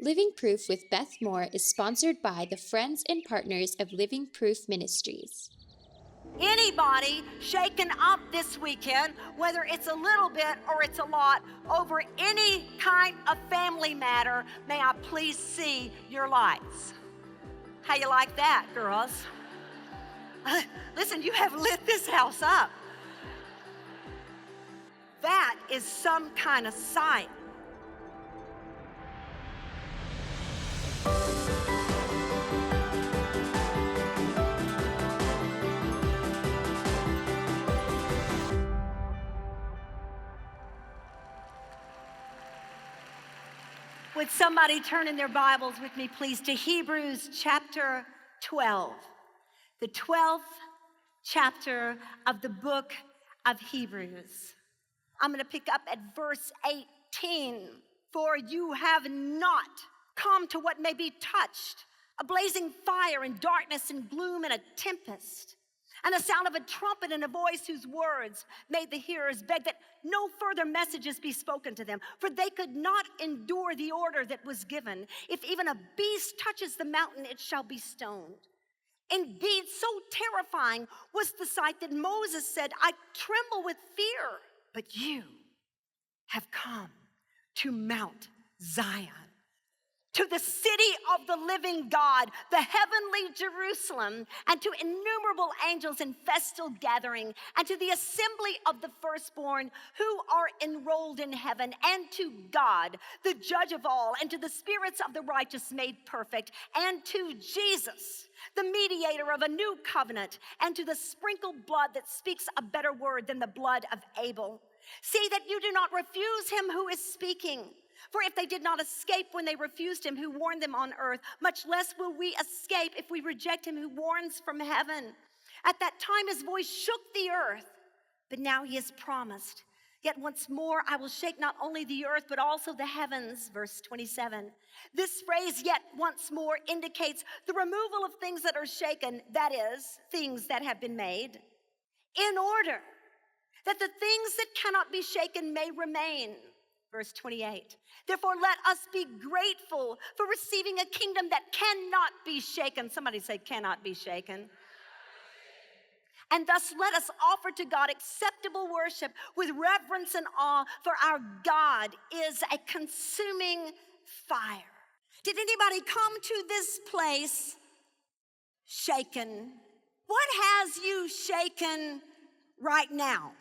Living Proof with Beth Moore is sponsored by the friends and partners of Living Proof Ministries. Anybody shaken up this weekend, whether it's a little bit or it's a lot, over any kind of family matter, may I please see your lights? How you like that, girls? Listen, you have lit this house up. That is some kind of sight. Would somebody turn in their Bibles with me, please, to Hebrews chapter 12, the 12th chapter of the book of Hebrews. I'm going to pick up at verse 18. For you have not come to what may be touched, a blazing fire and darkness and gloom and a tempest, and the sound of a trumpet and a voice whose words made the hearers beg that no further messages be spoken to them, for they could not endure the order that was given. If even a beast touches the mountain, it shall be stoned. Indeed, so terrifying was the sight that Moses said, I tremble with fear. But you have come to Mount Zion, to the city of the living God, the heavenly Jerusalem, and to innumerable angels in festal gathering, and to the assembly of the firstborn who are enrolled in heaven, and to God, the judge of all, and to the spirits of the righteous made perfect, and to Jesus, the mediator of a new covenant, and to the sprinkled blood that speaks a better word than the blood of Abel. See that you do not refuse him who is speaking. For if they did not escape when they refused him who warned them on earth, much less will we escape if we reject him who warns from heaven. At that time his voice shook the earth, but now he has promised, yet once more I will shake not only the earth, but also the heavens. Verse 27. This phrase, yet once more, indicates the removal of things that are shaken, that is, things that have been made, in order that the things that cannot be shaken may remain. Verse 28. Therefore, let us be grateful for receiving a kingdom that cannot be shaken. Somebody say, cannot be shaken. And thus let us offer to God acceptable worship with reverence and awe, for our God is a consuming fire. Did anybody come to this place shaken? What has you shaken right now?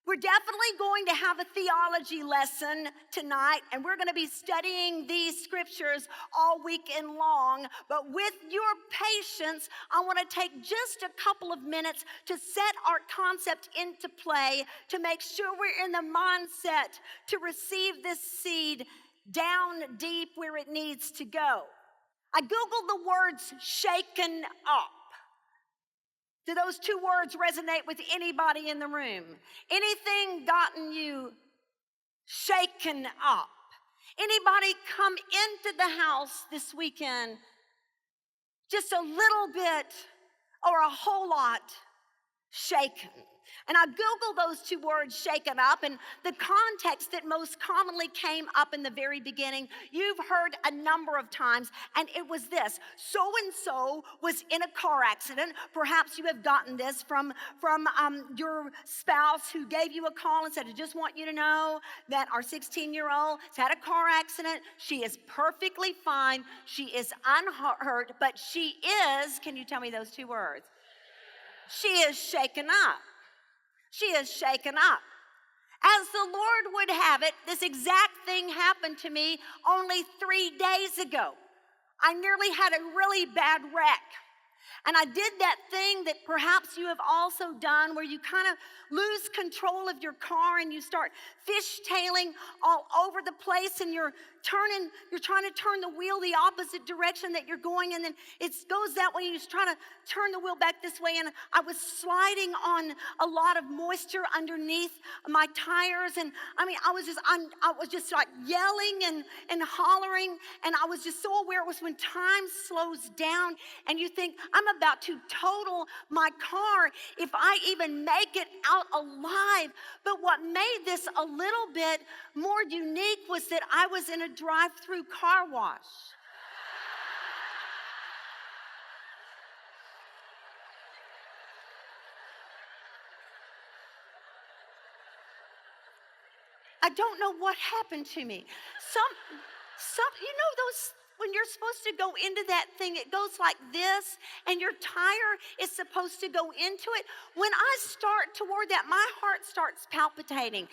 We're definitely going to have a theology lesson tonight, and we're going to be studying these scriptures all weekend long. But with your patience, I want to take just a couple of minutes to set our concept into play, to make sure we're in the mindset to receive this seed down deep where it needs to go. I Googled the words shaken up. Do those two words resonate with anybody in the room? Anything gotten you shaken up? Anybody come into the house this weekend just a little bit or a whole lot shaken? And I Googled those two words, shaken up, and the context that most commonly came up in the very beginning, you've heard a number of times, and it was this. So-and-so was in a car accident. Perhaps you have gotten this from your spouse who gave you a call and said, I just want you to know that our 16-year-old has had a car accident. She is perfectly fine. She is unhurt, but she is, can you tell me those two words? She is shaken up. She is shaken up. As the Lord would have it, this exact thing happened to me only 3 days ago. I nearly had a really bad wreck. And I did that thing that perhaps you have also done where you kind of lose control of your car and you start fishtailing all over the place, and you're trying to turn the wheel the opposite direction that you're going, and then it goes that way, and you just try to turn the wheel back this way, and I was sliding on a lot of moisture underneath my tires, and I mean, I was just like yelling and hollering, and I was just so aware. It was when time slows down and you think, I'm about to total my car if I even make it out alive. But what made this a little bit more unique was that I was in a drive-through car wash. I don't know what happened to me. You know those, when you're supposed to go into that thing, it goes like this, and your tire is supposed to go into it. When I start toward that, my heart starts palpitating.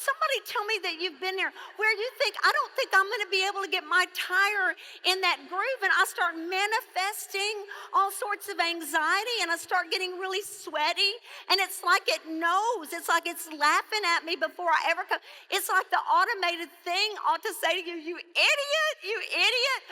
Somebody tell me that you've been there where you think, I don't think I'm going to be able to get my tire in that groove, and I start manifesting all sorts of anxiety, and I start getting really sweaty, and it's like it knows. It's like it's laughing at me before I ever come. It's like the automated thing ought to say to you, you idiot, you idiot.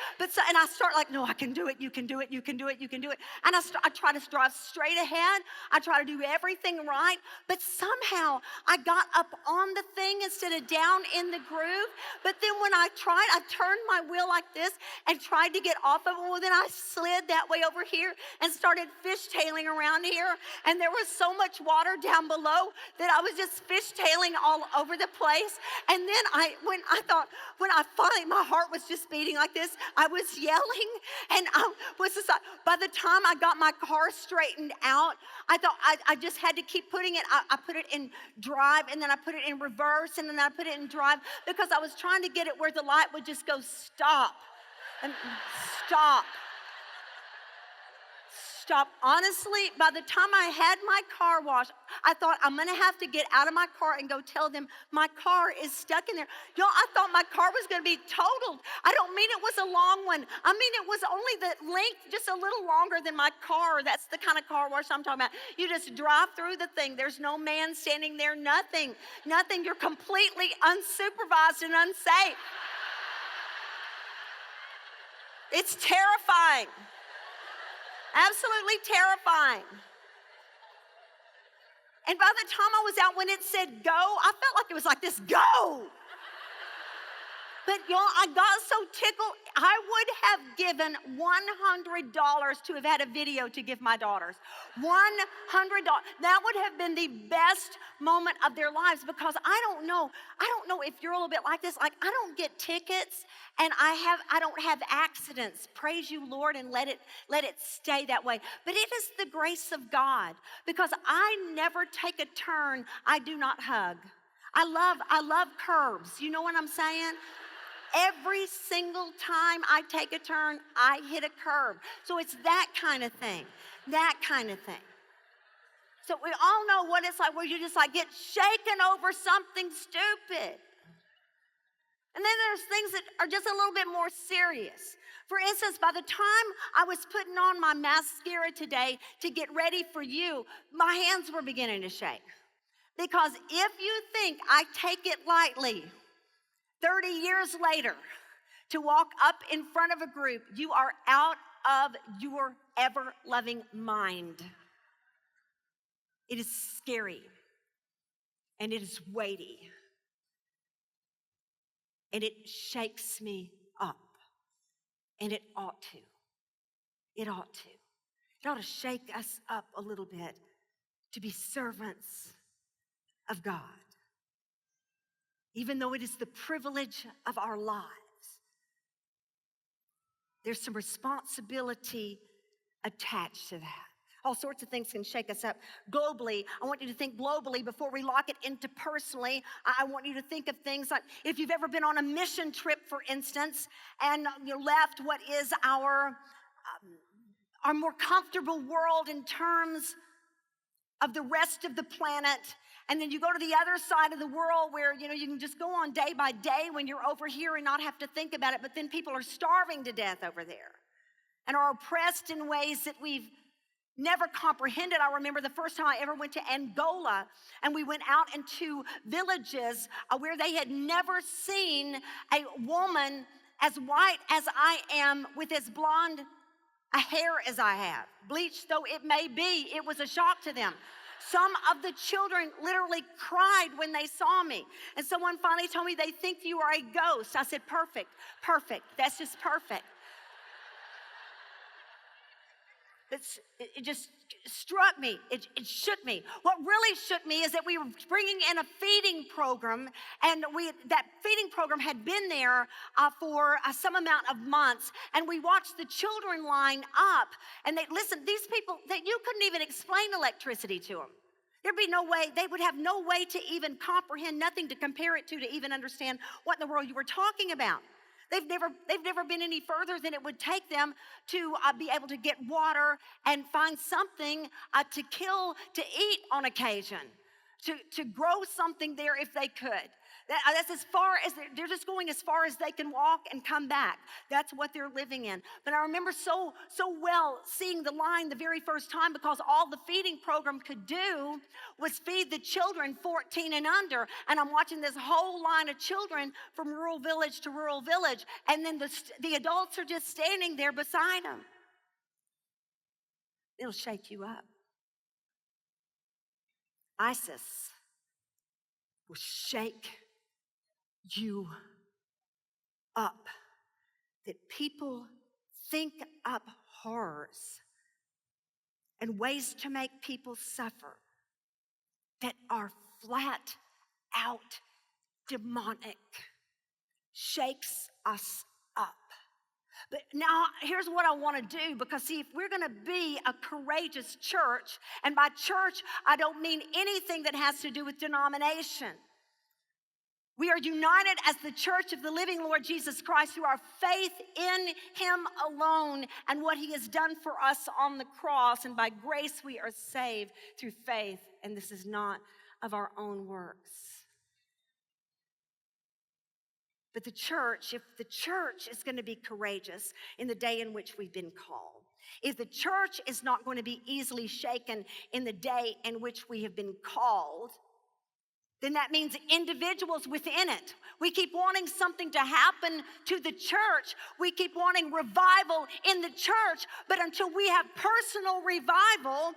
And I start like, no, I can do it. You can do it. You can do it. You can do it. And I try to drive straight ahead. I try to do everything right. But somehow I got up on the thing instead of down in the groove. But then when I turned my wheel like this and tried to get off of it. Well, then I slid that way over here and started fishtailing around here. And there was so much water down below that I was just fishtailing all over the place. And then when I finally, my heart was just beating like this, I was yelling, and I was just like, by the time I got my car straightened out, I thought I just had to keep putting it, I put it in drive, and then I put it in reverse, and then I put it in drive, because I was trying to get it where the light would just go stop, and stop. Honestly, by the time I had my car washed, I thought I'm going to have to get out of my car and go tell them my car is stuck in there. Y'all, I thought my car was going to be totaled. I don't mean it was a long one. I mean it was only the length, just a little longer than my car. That's the kind of car wash I'm talking about. You just drive through the thing. There's no man standing there, nothing. You're completely unsupervised and unsafe. It's terrifying. Absolutely terrifying. And by the time I was out, when it said go, I felt like it was like this, go. But y'all, I got so tickled, I would have given $100 to have had a video to give my daughters. $100. That would have been the best moment of their lives, because I don't know if you're a little bit like this. Like, I don't get tickets, and I don't have accidents. Praise you, Lord, and let it stay that way. But it is the grace of God, because I never take a turn I do not hug. I love curbs. You know what I'm saying? Every single time I take a turn, I hit a curb. So it's that kind of thing. So we all know what it's like, where you just like get shaken over something stupid. And then there's things that are just a little bit more serious. For instance, by the time I was putting on my mascara today to get ready for you, my hands were beginning to shake. Because if you think I take it lightly, 30 years later, to walk up in front of a group, you are out of your ever-loving mind. It is scary, and it is weighty, and it shakes me up, and it ought to. It ought to shake us up a little bit to be servants of God. Even though it is the privilege of our lives, there's some responsibility attached to that. All sorts of things can shake us up globally. I want you to think globally before we lock it into personally. I want you to think of things like if you've ever been on a mission trip, for instance, and you left what is our more comfortable world in terms of the rest of the planet. And then you go to the other side of the world where, you can just go on day by day when you're over here and not have to think about it. But then people are starving to death over there and are oppressed in ways that we've never comprehended. I remember the first time I ever went to Angola, and we went out into villages where they had never seen a woman as white as I am with as blonde a hair as I have. Bleached though it may be, it was a shock to them. Some of the children literally cried when they saw me. And someone finally told me they think you are a ghost. I said, perfect. That's just perfect. It just struck me. It shook me. What really shook me is that we were bringing in a feeding program, and that feeding program had been there for some amount of months, and we watched the children line up, and these people, you couldn't even explain electricity to them. There'd be no way, they would have no way to even comprehend, nothing to compare it to even understand what in the world you were talking about. They've never been any further than it would take them to be able to get water and find something to eat on occasion, to grow something there if they could. That's as far as they're just going as far as they can walk and come back. That's what they're living in. But I remember so well seeing the line the very first time, because all the feeding program could do was feed the children 14 and under. And I'm watching this whole line of children from rural village to rural village. And then the adults are just standing there beside them. It'll shake you up. ISIS will shake you up. That people think up horrors and ways to make people suffer that are flat out demonic. Shakes us up. But now, here's what I want to do, because see, if we're going to be a courageous church, and by church, I don't mean anything that has to do with denomination. We are united as the church of the living Lord Jesus Christ through our faith in him alone and what he has done for us on the cross. And by grace, we are saved through faith, and this is not of our own works. But the church, if the church is going to be courageous in the day in which we've been called, if the church is not going to be easily shaken in the day in which we have been called, then that means individuals within it. We keep wanting something to happen to the church. We keep wanting revival in the church. But until we have personal revival,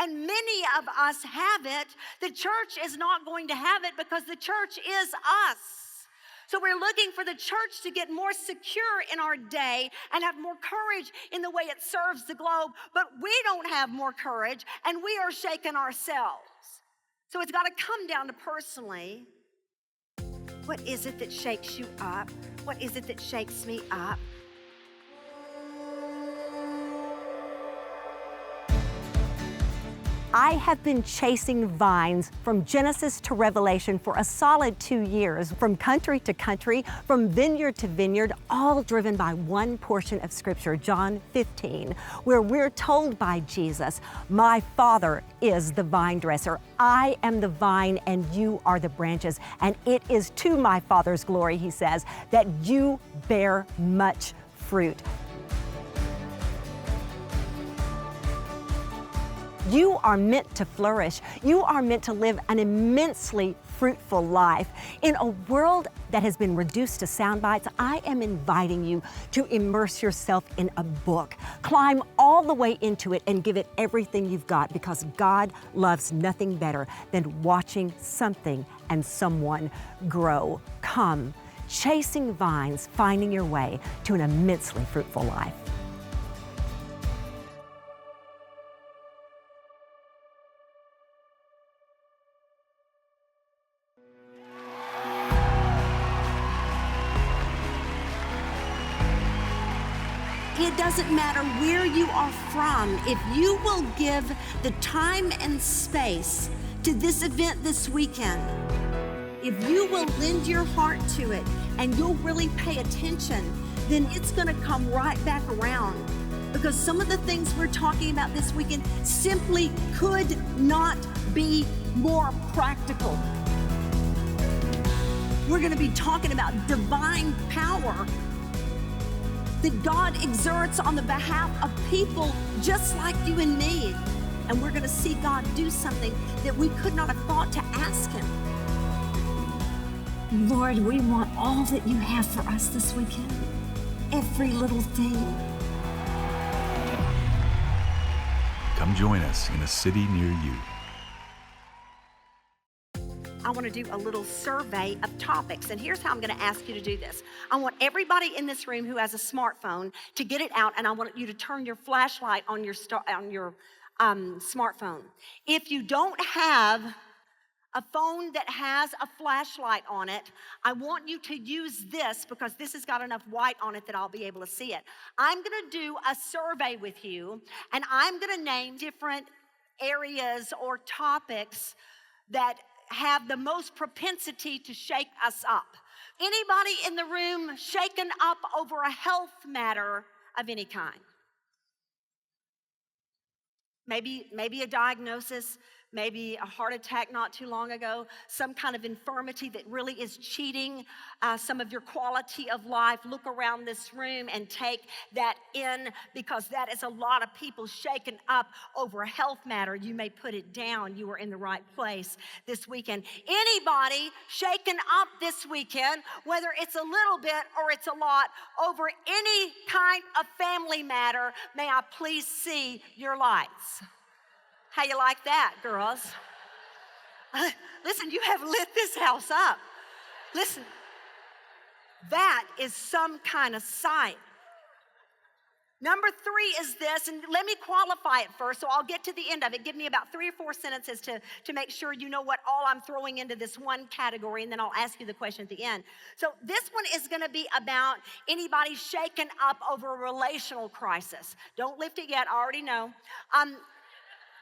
and many of us have it, the church is not going to have it, because the church is us. So we're looking for the church to get more secure in our day and have more courage in the way it serves the globe. But we don't have more courage, and we are shaken ourselves. So it's got to come down to personally, what is it that shakes you up? What is it that shakes me up? I have been chasing vines from Genesis to Revelation for a solid 2 years, from country to country, from vineyard to vineyard, all driven by one portion of Scripture, John 15, where we're told by Jesus, "My Father is the vine dresser. I am the vine and you are the branches. And it is to my Father's glory," he says, "that you bear much fruit." You are meant to flourish. You are meant to live an immensely fruitful life. In a world that has been reduced to sound bites, I am inviting you to immerse yourself in a book. Climb all the way into it and give it everything you've got, because God loves nothing better than watching something and someone grow. Come, chasing vines, finding your way to an immensely fruitful life. It doesn't matter where you are from. If you will give the time and space to this event this weekend, if you will lend your heart to it and you'll really pay attention, then it's going to come right back around. Because some of the things we're talking about this weekend simply could not be more practical. We're going to be talking about divine power that God exerts on the behalf of people just like you and me. And we're going to see God do something that we could not have thought to ask him. Lord, we want all that you have for us this weekend. Every little thing. Come join us in a city near you. I want to do a little survey of topics. And here's how I'm going to ask you to do this. I want everybody in this room who has a smartphone to get it out, and I want you to turn your flashlight on your smartphone. If you don't have a phone that has a flashlight on it, I want you to use this because this has got enough white on it that I'll be able to see it. I'm gonna do a survey with you, and I'm gonna name different areas or topics that have the most propensity to shake us up. Anybody in the room shaken up over a health matter of any kind? Maybe a diagnosis, maybe a heart attack not too long ago, some kind of infirmity that really is cheating some of your quality of life. Look around this room and take that in, because that is a lot of people shaken up over a health matter. You may put it down. You are in the right place this weekend. Anybody shaken up this weekend, whether it's a little bit or it's a lot, over any kind of family matter, may I please see your lights? How you like that, girls? Listen, you have lit this house up. Listen, that is some kind of sight. Number 3 is this, and let me qualify it first, so I'll get to the end of it. Give me about 3 or 4 sentences to make sure you know what all I'm throwing into this one category, and then I'll ask you the question at the end. So this one is gonna be about anybody shaken up over a relational crisis. Don't lift it yet, I already know.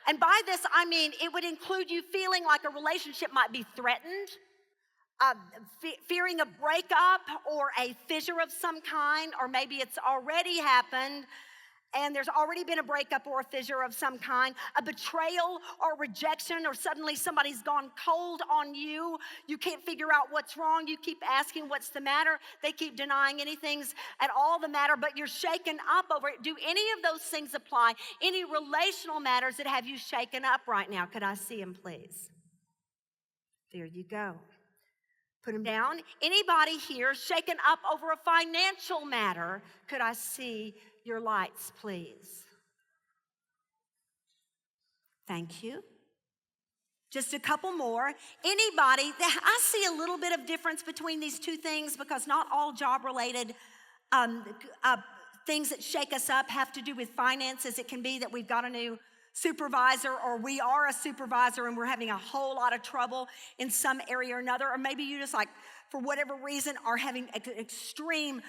And by this, I mean it would include you feeling like a relationship might be threatened, fearing a breakup or a fissure of some kind, or maybe it's already happened and there's already been a breakup or a fissure of some kind, a betrayal or rejection, or suddenly somebody's gone cold on you. You can't figure out what's wrong. You keep asking what's the matter. They keep denying anything's at all the matter, but you're shaken up over it. Do any of those things apply? Any relational matters that have you shaken up right now? Could I see them, please? There you go. Put them down. Anybody here shaken up over a financial matter? Could I see your lights, please? Thank you. Just a couple more. Anybody, I see a little bit of difference between these two things, because not all job-related things that shake us up have to do with finances. It can be that we've got a new supervisor, or we are a supervisor and we're having a whole lot of trouble in some area or another, or maybe you just, like, for whatever reason, are having an extreme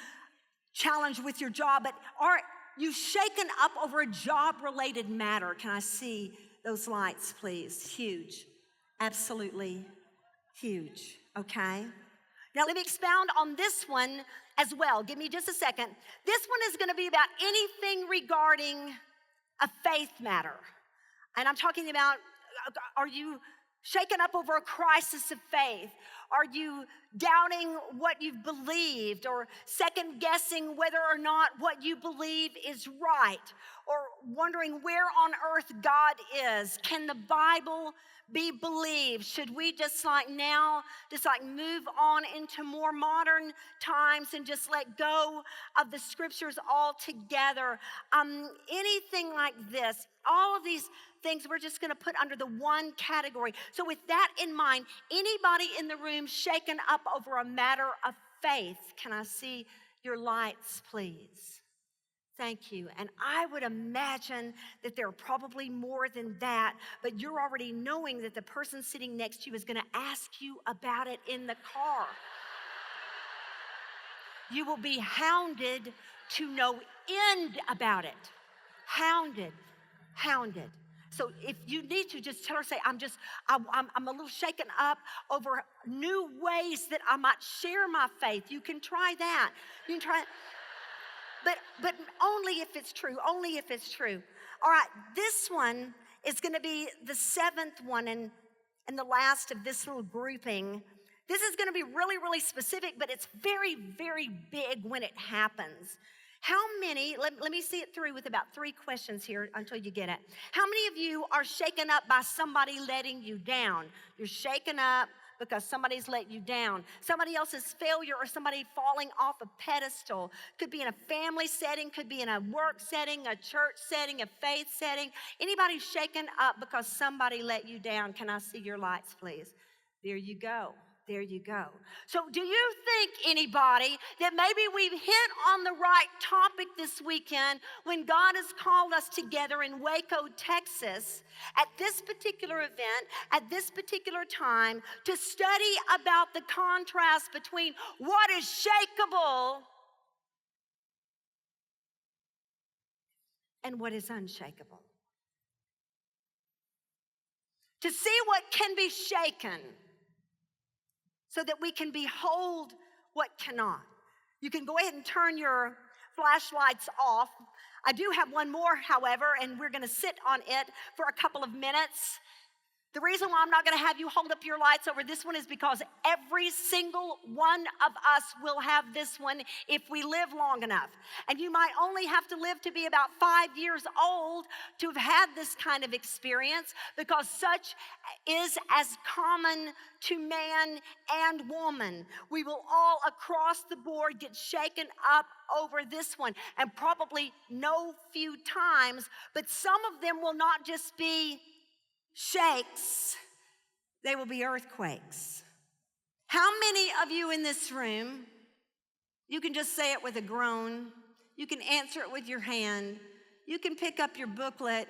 challenge with your job. But are you shaken up over a job-related matter? Can I see those lights, please? Huge. Absolutely huge. Okay? Now let me expound on this one as well. Give me just a second. This one is going to be about anything regarding a faith matter. And I'm talking about, are you shaken up over a crisis of faith? Are you doubting what you've believed, or second guessing whether or not what you believe is right, or wondering where on earth God is? Can the Bible be believed? Should we just move on into more modern times and just let go of the scriptures altogether? Anything like this, all of these things we're just going to put under the one category. So with that in mind, anybody in the room shaken up over a matter of faith? Can I see your lights, please? Thank you. And I would imagine that there are probably more than that, but you're already knowing that the person sitting next to you is going to ask you about it in the car. You will be hounded to no end about it. Hounded. So if you need to, just tell her, say, I'm a little shaken up over new ways that I might share my faith. You can try that. You can try it. But only if it's true, only if it's true. All right, this one is going to be the 7th one and the last of this little grouping. This is going to be really, really specific, but it's very, very big when it happens. How many, let me see it through with about 3 questions here until you get it. How many of you are shaken up by somebody letting you down? You're shaken up because somebody's let you down. Somebody else's failure, or somebody falling off a pedestal. Could be in a family setting, could be in a work setting, a church setting, a faith setting. Anybody shaken up because somebody let you down? Can I see your lights, please? There you go. There you go. So, do you think, anybody, that maybe we've hit on the right topic this weekend when God has called us together in Waco, Texas, at this particular event, at this particular time, to study about the contrast between what is shakable and what is unshakable? To see what can be shaken, so that we can behold what cannot. You can go ahead and turn your flashlights off. I do have one more, however, and we're going to sit on it for a couple of minutes. The reason why I'm not going to have you hold up your lights over this one is because every single one of us will have this one if we live long enough. And you might only have to live to be about 5 years old to have had this kind of experience, because such is as common to man and woman. We will all across the board get shaken up over this one, and probably no few times, but some of them will not just be shakes, they will be earthquakes. How many of you in this room, you can just say it with a groan, you can answer it with your hand, you can pick up your booklet,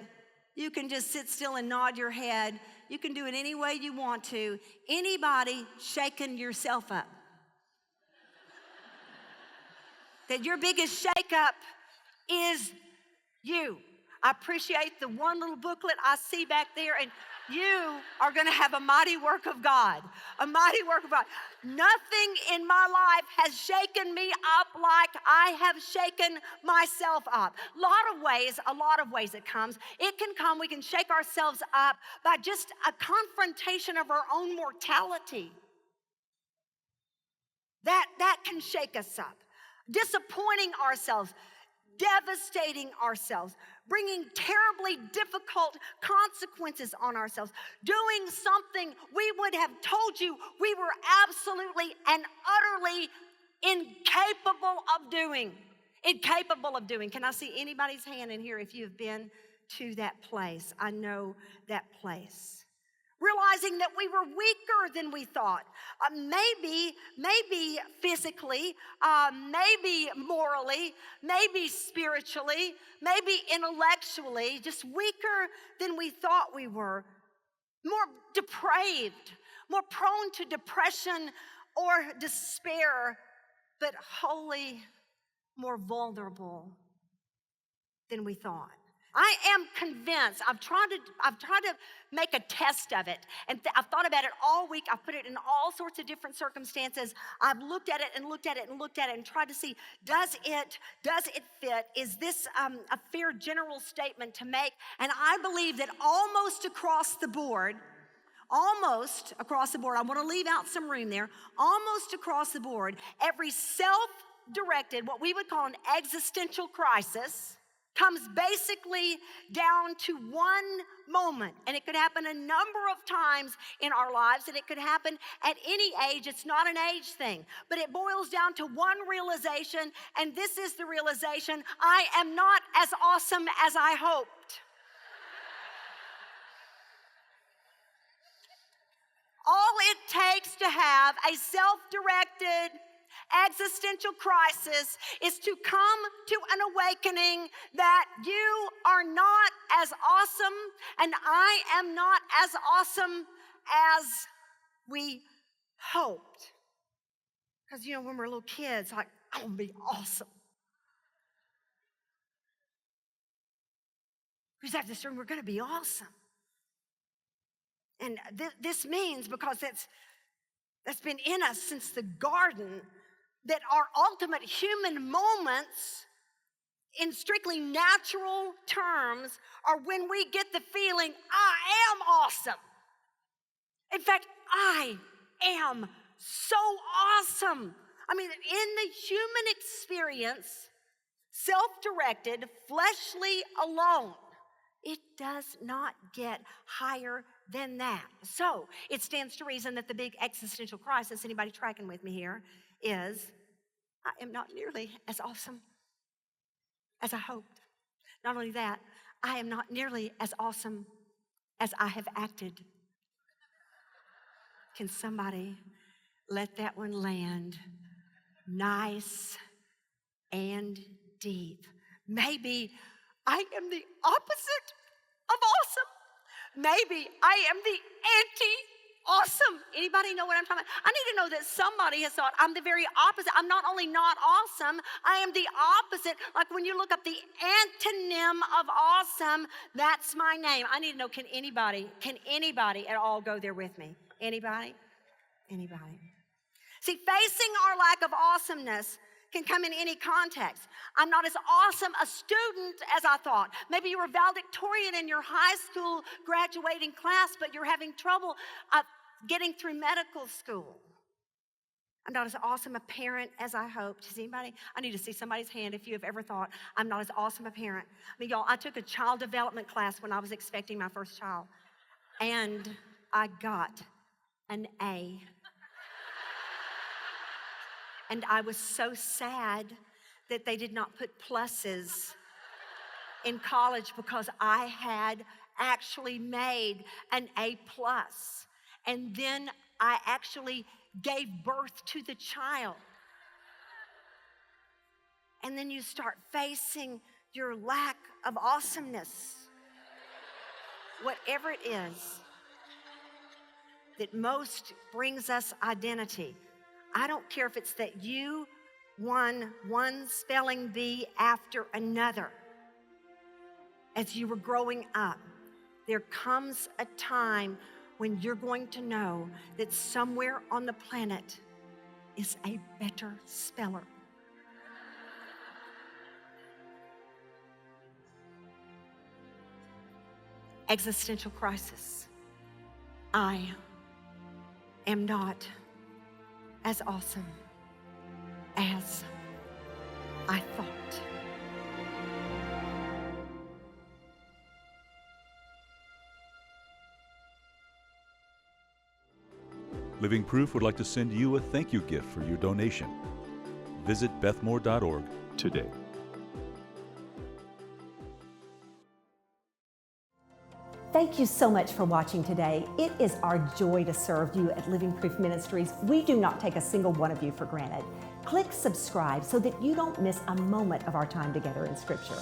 you can just sit still and nod your head, you can do it any way you want to. Anybody shaking yourself up? That your biggest shakeup is you. I appreciate the one little booklet I see back there, and you are going to have a mighty work of God, a mighty work of God. Nothing in my life has shaken me up like I have shaken myself up. A lot of ways it comes. It can come, we can shake ourselves up by just a confrontation of our own mortality. That can shake us up. Disappointing ourselves, devastating ourselves, bringing terribly difficult consequences on ourselves, doing something we would have told you we were absolutely and utterly incapable of doing. Incapable of doing. Can I see anybody's hand in here if you've been to that place? I know that place. Realizing that we were weaker than we thought. Maybe physically, maybe morally, maybe spiritually, maybe intellectually, just weaker than we thought we were. More depraved, more prone to depression or despair, but wholly more vulnerable than we thought. I am convinced. I've tried to make a test of it, and I've thought about it all week. I've put it in all sorts of different circumstances. I've looked at it and looked at it and looked at it and tried to see, does it fit? Is this a fair general statement to make? And I believe that almost across the board, I want to leave out some room there, almost across the board, every self-directed, what we would call an existential crisis, comes basically down to one moment. And it could happen a number of times in our lives, and it could happen at any age. It's not an age thing, but it boils down to one realization, and this is the realization: I am not as awesome as I hoped. All it takes to have a self-directed existential crisis is to come to an awakening that you are not as awesome and I am not as awesome as we hoped. Because, when we're little kids, like, I'm going to be awesome. We just have this room, we're going to be awesome. And this means, because that's been in us since the garden, that our ultimate human moments, in strictly natural terms, are when we get the feeling, I am awesome. In fact, I am so awesome. I mean, in the human experience, self-directed, fleshly alone, it does not get higher than that. So it stands to reason that the big existential crisis, anybody tracking with me here, is I am not nearly as awesome as I hoped. Not only that, I am not nearly as awesome as I have acted. Can somebody let that one land nice and deep? Maybe I am the opposite of awesome. Maybe I am the anti-awesome. Anybody know what I'm talking about? I need to know that somebody has thought I'm the very opposite. I'm not only not awesome, I am the opposite. Like when you look up the antonym of awesome, that's my name. I need to know, can anybody at all go there with me? Anybody? Anybody? See, facing our lack of awesomeness can come in any context. I'm not as awesome a student as I thought. Maybe you were valedictorian in your high school graduating class, but you're having trouble getting through medical school. I'm not as awesome a parent as I hoped. Does anybody? I need to see somebody's hand if you have ever thought, I'm not as awesome a parent. I mean, y'all, I took a child development class when I was expecting my first child, and I got an A. And I was so sad that they did not put pluses in college because I had actually made an A+. And then I actually gave birth to the child. And then you start facing your lack of awesomeness. Whatever it is that most brings us identity. I don't care if it's that you won one spelling bee after another as you were growing up. There comes a time when you're going to know that somewhere on the planet is a better speller. Existential crisis. I am not as awesome as I thought. Living Proof would like to send you a thank you gift for your donation. Visit bethmore.org today. Thank you so much for watching today. It is our joy to serve you at Living Proof Ministries. We do not take a single one of you for granted. Click subscribe so that you don't miss a moment of our time together in Scripture.